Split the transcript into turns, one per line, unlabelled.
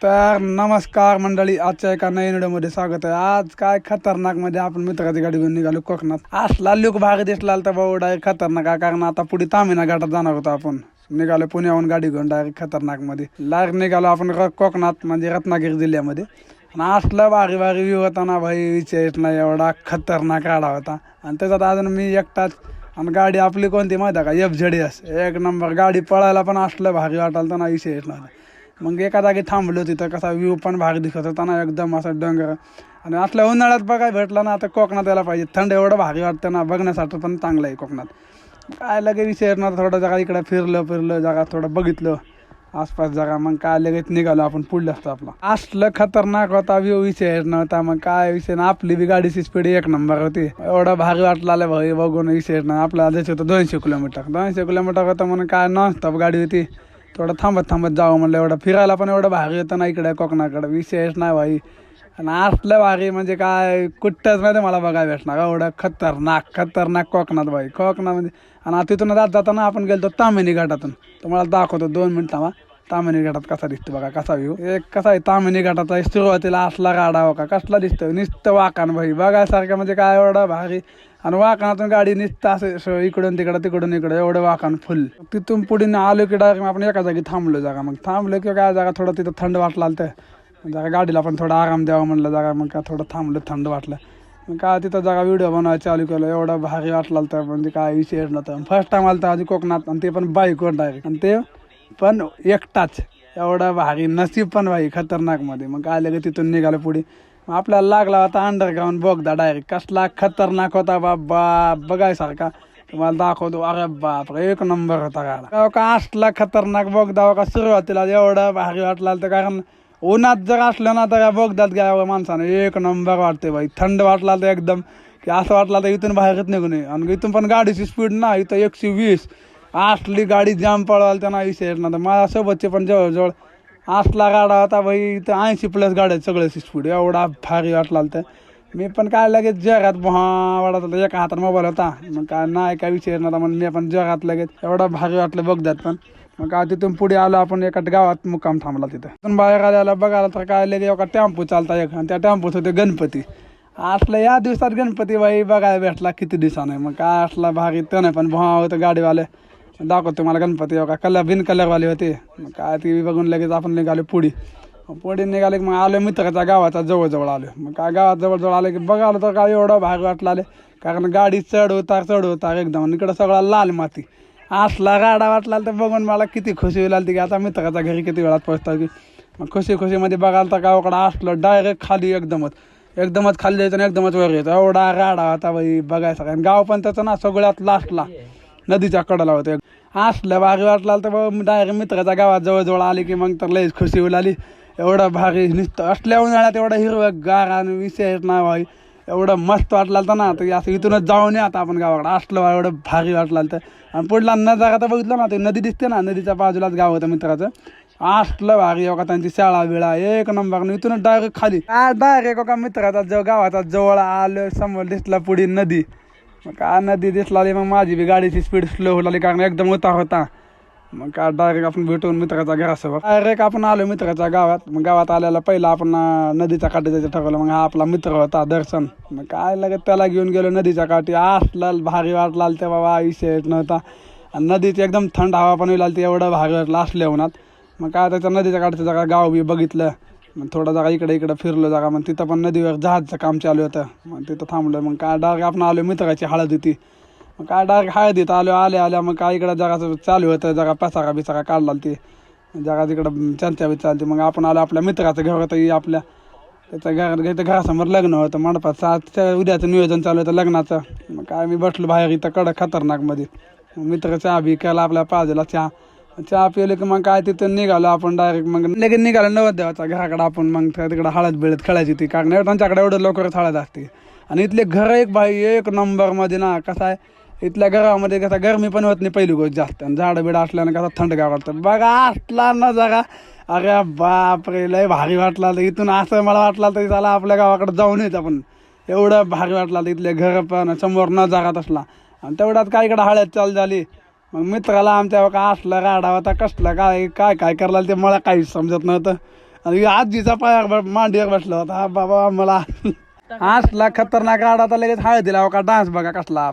तर नमस्कार मंडळी, आजच्या एका नवीन व्हिडिओमध्ये स्वागत आहे. आज काय खतरनाक मध्ये आपण मित्राची गाडी घेऊन निघालो कोकणात. असला लुक भारी दिसला तर भाऊ डायरेक्ट खतरनाक आहे, कारण आता पुढे तामिना घाटात जाणार होतो. आपण निघालो पुण्याहून गाडी घेऊन डायरेक्ट खतरनाक मध्ये डायरेक्ट निघालो आपण कोकणात, म्हणजे रत्नागिरी जिल्ह्यामध्ये. आणि असला भारी भारी व्ह्यू होता ना भाई, विचारत नाही, एवढा खतरनाक राडा होता. आणि त्याच्यात अजून मी एकटाच, आणि गाडी आपली कोणती माहिती आहे का, FZS एक नंबर गाडी. पळायला पण असलं भारी वाटायला ना, विषय येत नव्हता. मग एका जागी थांबलो, तिथं कसा व्ह्यू पण भारी दिसत होता ना, एकदम असं डोंगर. आणि असल्या उन्हाळ्यात बघायला भेटला ना, आता कोकणात यायला पाहिजे. थंड एवढं भारी वाटतं ना, बघण्यासाठी पण चांगलं आहे कोकणात. काय लगे विषय ना, थोडं जागा इकडे फिरलं जागा थोडं बघितलं आसपास जागा. मग काय लगेच निघालो आपण पुढल्या असतो आपला. असलं खतरनाक होता व्ह्यू, विषय नव्हता. मग काय विषय ना, आपली बी गाडीची स्पीड एक नंबर होती. एवढं भारी वाटलं भाई बघून, विषय ना. आपल्याला जायचं होतं 200 किलोमीटर होतं. म्हणून काय नॉनस्टॉप गाडी होती. थोडं थांबत जावं म्हणलं. एवढं फिरायला पण एवढं भारी होतं ना इकडे कोकणाकडे, विशेष नाही भाई. आणि असलं भारी म्हणजे काय कुठंच नाही मला बघायला भेटणार, एवढं खतरनाक कोकणात भाई. कोकणामध्ये आणि तिथून जाताना आपण गेलो तामिनी घाटातून. तुम्हाला दाखवतो 2 मिनिट थांबा. तामिनी घाटात कसा दिसतो बघा, कसा व्ह्यू. एक कसा आहे तामिनी घाटाचा सुरुवातीला असला गाडा हो का, कसला दिसतो नुसतं वाकान भाई, बघायसारखं म्हणजे काय एवढं भारी. आणि वाकणातून गाडी निसतं असं इकडून तिकडं एवढं वाकण फुल. तिथून पुढे आलो की डायरेक्ट आपण एका जागी थांबलो जागा. मग थांबलो किंवा काय जागा थोडं तिथं थंड वाटलं तर जरा गाडीला पण थोडा आराम द्यावा म्हणलं जागा. मग काय थोडं थांबलं, थंड वाटलं. मग काय तिथं जागा व्हिडिओ बनवायला चालू केलं. एवढं भारी वाटलं तर म्हणजे काय विषय नव्हतं. फर्स्ट टाइम आलं तर आधी कोकणात, आणि ते पण बाईकवर डायरेक्ट, आणि ते पण एकटाच. एवढं भारी नसीब पण भाई खतरनाकमध्ये. मग काय लगे तिथून निघालं पुढे. आपल्याला लागला होता अंडरग्राऊंड बोगदा डायरेक्ट. कसला खतरनाक होता बाबा, बघायसारखा. तुम्हाला दाखवतो. अरे बाप, एक नंबर होता गाडा का. असला खतरनाक बोगदा का. सुरुवातीला एवढं भारी वाटला तर, कारण उन्हात जर असलं ना तर बोगदात घ्यावं माणसाने, एक नंबर वाटते भाई. थंड वाटला तर एकदम, की असं वाटलं तर इथून बाहेरच निघू नये. आणि इथून पण गाडीची स्पीड ना इथं 120. असली गाडी जाम पळवाल त्यांना विषय येत नव्हता. माझ्यासोबतचे पण जवळजवळ असला गाडा होता भाई. इथं 80+ गाड्या सगळ्याची स्पीड, एवढा भारी वाटला तर. मी पण काय लगेच जगात वाटत होता. एका हातात मोबाईल होता, मग काय नाही काय विषय नव्हता. म्हणून मी पण जगात लगेच एवढा भारी वाटलं बघतात पण. मग काय तिथून पुढे आलो आपण, एका गावात मुक्काम थांबला. तिथं बाहेर आल्याला बघायला तर काय लगे एका टेम्पो चालता एक, आणि त्या टेम्पोत होते गणपती. असलं या दिवसात गणपती बाई बघायला भेटला किती दिवसाने. मग काय असला भारी त्याने पण भाव होतं गाडीवाले. दाखवतो मला गणपती का कलर कलरवाले होते. मग काय ती बघून लगेच आपण निघालो पुढे निघाले. मग आलो मित्राच्या गावाचा जवळ आलो. मग काय गावात जवळ आले की बघालो तर काय एवढं भारी वाटलं आले, कारण गाडी चढ उतार एकदम. इकडं सगळा लाल माती. असला गाडा वाटला तर बघून मला किती खुशी होईल आली की आता मित्राच्या घरी किती वेळात पोहोचतो की. मग खुशीमध्ये बघायला तर गावाकडं असलं डायरेक्ट खाली एकदमच खाली जायचं आणि एकदमच वर यायचं. एवढा गाडा होता बाई बघायचा. कारण गाव पण त्याचं ना सगळ्यात लास्टला नदीच्या कडेला होते. असलं भारी वाटला तर डायरेक्ट मित्राच्या गावात जवळ आली की मग तर लईच खुशी होईल आली. एवढं भारी नुसतं असल्या उन्हाळ्यात एवढं हिरवं गार आणि विषय नाही भाई. एवढं मस्त वाटलं तर ना, तर असं इथूनच जाऊन आता आपण गावाकडे. असलं एवढं भारी वाटलं तर. आणि पुढला नजारा तर बघितलं ना, ते नदी दिसते ना, नदीच्या बाजूलाच गाव होतं मित्राचं. असलं भारी का त्यांची शाळा बिळा एक नंबर. इथूनच डायरेक्ट खाली डायरेक्ट का मित्राचा गावाचा जवळ आलं, समोर दिसला पुढे नदी. मग काय नदी दिसला मग माझी बी गाडीची स्पीड स्लो होती, कारण एकदम उतार होता. मग काय डायरेक्ट आपण भेटून मित्राच्या घरासोबत डायरेक्ट आपण आलो मित्राच्या गावात. मग गावात आल्याला पहिला आपण नदीच्या काठी जायचं ठरवलं. मग हा आपला मित्र होता दर्शन. मग काय लगेच त्याला घेऊन गेलो नदीच्या काठी. असला भारी वाटला ते बाबा, विषय नव्हता. आणि नदीची एकदम थंड हवा पण होईल, एवढं भारी वाटलं असल्या उन्हात. मग काय त्याच्या नदीच्या काठीचं जागा गाव बी बघितलं. मग थोडं जागा इकडे फिरलो जागा. मग तिथं पण नदीवर जहाजचं काम चालू होतं. मग तिथं थांबलं. मग काय डायरेक्ट आपण आलो, मित्राची हळद होती. मग काय डायरेक्ट हळदीत आल्या मग काय इकडं जगाचं चालू होतं. जगा पसारा काढला ती जगा तिकडं चर्चा बी चालते. मग आपण आलो आपल्या मित्राचं घर होतं आपल्या, त्याच्या घरासमोर लग्न होतं मंडपात. उद्याचं नियोजन चालू होतं लग्नाचं. मग काय मी बसलो बाहेर इथं कडक खतरनाकमध्ये. मित्र चहा बी केला आपल्या पाजला चहा पिले की मग काय तिथून निघालो आपण डायरेक्ट. मग लगेच निघालो नवरदेवाच्या घराकडे आपण. मग तिकडे हळद बिळत खेळायची ती, कारण त्यांच्याकडे एवढं लवकरच हळद असते. आणि इथले घर एक भाई एक नंबरमध्ये ना. कसं आहे इथल्या घरामध्ये कसा गरमी पण होत नाही पहिली गोष्ट जास्त, आणि झाडं बिडं असल्यानं कसा थंडगार वाटतं. बघा असला ना जरा, अरे बापरे लय भारी वाटला. तर इथून असं मला वाटलं तर त्याला आपल्या गावाकडे जाऊन येत आपण. एवढं भारी वाटलं तर इथले घर पण समोर नजारात असला. आणि तेवढ्यात काय इकडं हळद चालू झाली. मग मित्राला आमच्या का असला गाडा होता, कसला काय करायला ते मला काहीच समजत नव्हतं. आणि आजीचा पाया मांडीवर बसला होता. बाबा मला असला खतरनाक गाडा, आता लगेच हळदीला का डान्स बघा कसला.